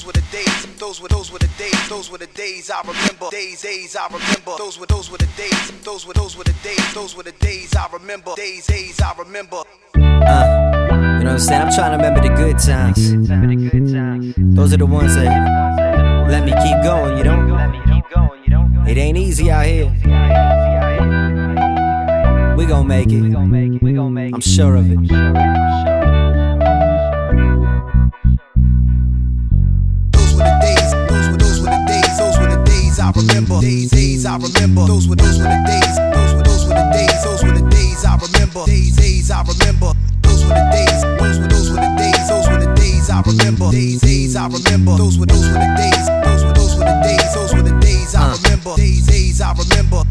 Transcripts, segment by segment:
were the days. Those were the days. Those were the days I remember. Days I remember. Those were the days. Those were the days. Those were the days I remember. Days I remember. You know what I'm saying? I'm trying to remember the good times. Those are the ones that let me keep going, you know? It ain't easy out here. We gon' make it. I'm sure of it. I remember days I remember. Those were the days. Those were the days. Those were the days I remember. Days I remember. Those were the days. Those were the days. Those were the days I remember. Days I remember. Those were the days. Those were the days. Those were the days I remember. Days I remember.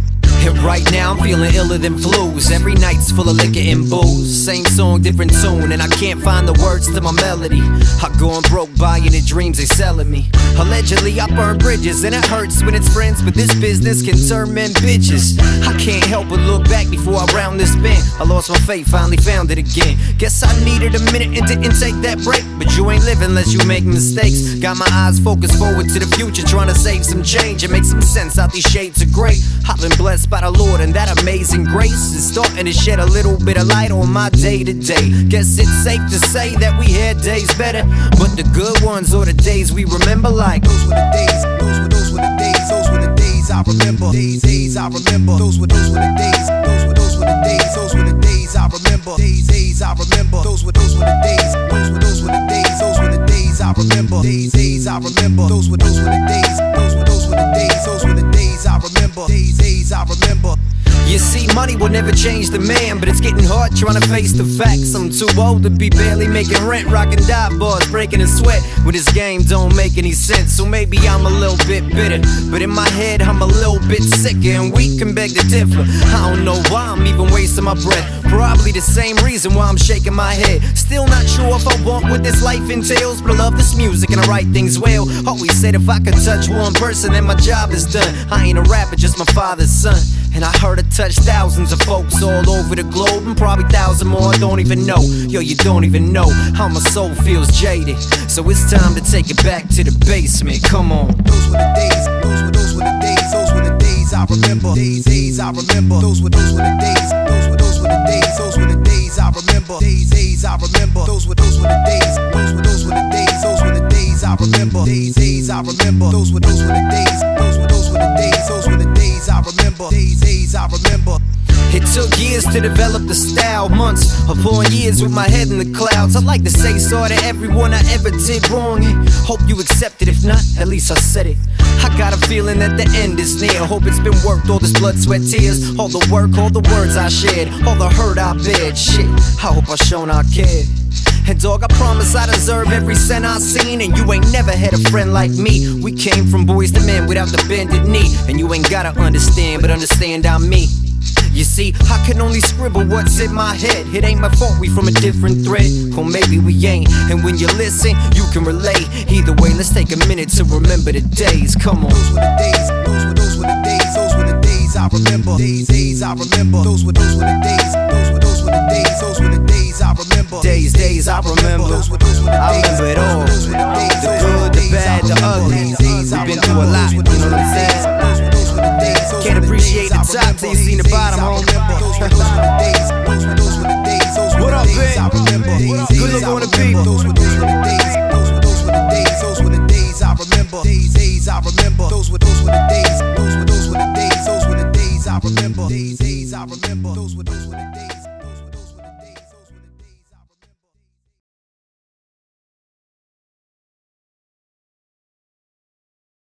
And right now I'm feeling iller than flus. Every night's full of liquor and booze. Same song, different tune, and I can't find the words to my melody. I going broke buying the dreams they selling me. Allegedly I burn bridges, and it hurts when it's friends, but this business can turn men bitches. I can't help but look back before I round this bend. I lost my faith, finally found it again. Guess I needed a minute and didn't take that break. But you ain't living unless you make mistakes. Got my eyes focused forward to the future, trying to save some change and make some sense out these shades of gray. I've been blessed by the Lord, and that amazing grace is starting to shed a little bit of light on my day to day. Guess it's safe to say that we had days better, but the good ones are the days we remember like. Those were the days. Those were the days. Those were the days I remember. Days I remember. Those were the days. Those were the days. Those were the days I remember. Days I remember. Those were the days. Those were the days. Those were the days I remember. Days I remember. Those were the days. Those were the days. Those were the days I remember. Days I remember. You see, money will never change the man, but it's getting hard trying to face the facts. I'm too old to be barely making rent, rocking dive bars, breaking a sweat when this game don't make any sense. So maybe I'm a little bit bitter, but in my head I'm a little bit sicker, and we can beg to differ. I don't know why I'm even wasting my breath. Probably the same reason why I'm shaking my head. Still not sure if I want what this life entails, but I love this music and I write things well. Always said if I could touch one person, then my job is done. I ain't a rapper, just my father's son. And I heard it touch thousands of folks all over the globe, and probably 1,000 more I don't even know. Yo, you don't even know how my soul feels jaded. So it's time to take it back to the basement. Come on. Those were the days. Those were the days. Those were the days I remember. Days I remember. Those were the days. Those were the days. Those were the days I remember. Days I remember. Those were the days. Those were the days. Those were the days I remember. Days I remember. Those were the days. Those were the days. Those were the days I remember. Days I remember. It took years to develop the style, months upon years with my head in the clouds. I'd like to say sorry to everyone I ever did wrong, and hope you accept it. If not, at least I said it. I got a feeling that the end is near. Hope it's been worked, all this blood, sweat, tears, all the work, all the words I shared, all the hurt I bared. Shit, I hope I shown I cared. And dog, I promise I deserve every cent I seen, and you ain't never had a friend like me. We came from boys to men without the bended knee, and you ain't gotta understand, but understand I'm me. You see, I can only scribble what's in my head. It ain't my fault we from a different thread, or maybe we ain't. And when you listen, you can relate. Either way, let's take a minute to remember the days. Come on. Those were the days. Those were the days. Those were the days I remember. Days I remember. Those were the days. Those were the days. Those were the days I remember. Days I remember. I remember it all. The good, the bad, the ugly. We've been through a lot, you know what I'm saying? Can't appreciate the top till you seen the bottom, homie. What up, babe? Good look on the people. Those were the days. Those were the days. Those were the days I remember. Days I remember. Those were the days. Those were the days. Those were the days I remember. Days I remember. Those were the days.